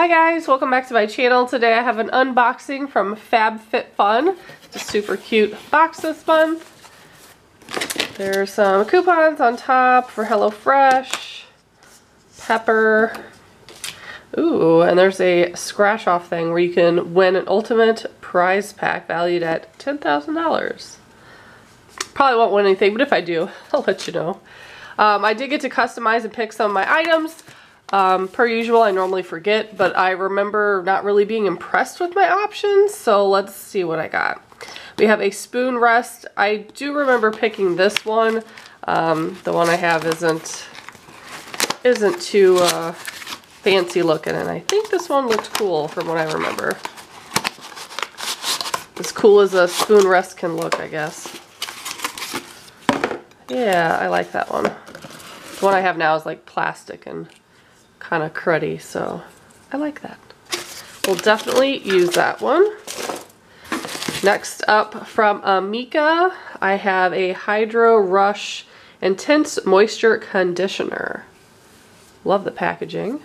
Hi guys, welcome back to my channel. Today I have an unboxing from Fab Fit Fun. It's a super cute box this month. There's some coupons on top for HelloFresh, Pepper. Ooh, and there's a scratch off thing where you can win an ultimate prize pack valued at $10,000. Probably won't win anything, but if I do, I'll let you know. I did get to customize and pick some of my items. Per usual, I normally forget, but I remember not really being impressed with my options, so let's see what I got. We have a spoon rest. I do remember picking this one. The one I have isn't too fancy looking, and I think this one looked cool from what I remember. As cool as a spoon rest can look, I guess. Yeah, I like that one. The one I have now is like plastic and kind of cruddy, so I like that. We'll definitely use that one. Next up from Amika, I have a Hydro Rush Intense Moisture Conditioner. Love the packaging.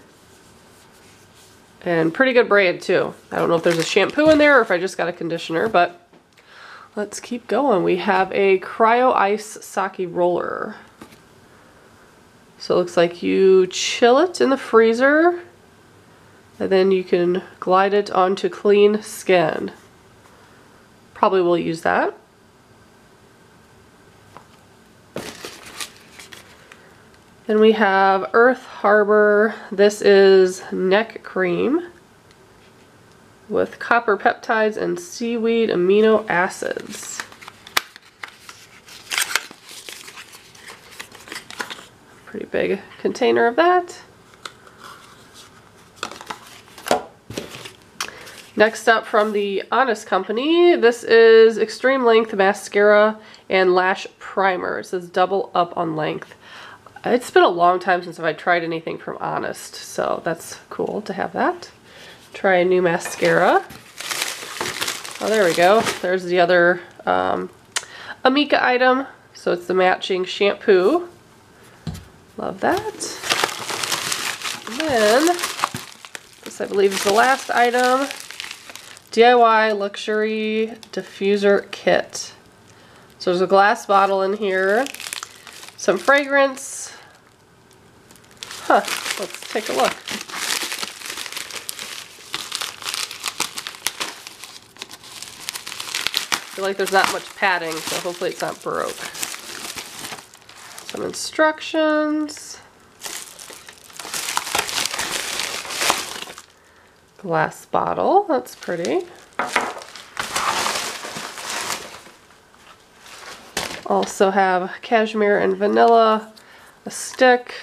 And pretty good brand too. I don't know if there's a shampoo in there or if I just got a conditioner, but let's keep going. We have a Cryo Ice Sake Roller. So it looks like you chill it in the freezer and then you can glide it onto clean skin. Probably will use that. Then we have Earth Harbor. This is neck cream with copper peptides and seaweed amino acids. Pretty big container of that. Next up from the Honest Company, this is Extreme Length Mascara and Lash Primer. It says double up on length. It's been a long time since I've tried anything from Honest, so that's cool to have that. Try a new mascara. Oh, there we go. There's the other Amika item. So it's the matching shampoo. Love that. And then, this I believe is the last item. DIY Luxury Diffuser Kit. So there's a glass bottle in here. Some fragrance. Huh, let's take a look. I feel like there's not much padding, so hopefully it's not broke. Some instructions. Glass bottle, that's pretty. Also have cashmere and vanilla, a stick,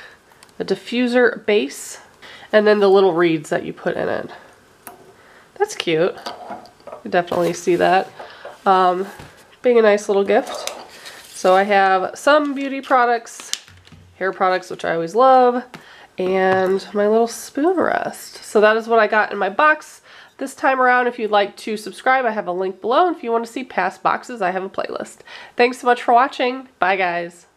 a diffuser base, and then the little reeds that you put in it. That's cute. You definitely see that. Being a nice little gift. So I have some beauty products, hair products, which I always love, and my little spoon rest. So that is what I got in my box this time around. If you'd like to subscribe, I have a link below. And if you want to see past boxes, I have a playlist. Thanks so much for watching. Bye, guys.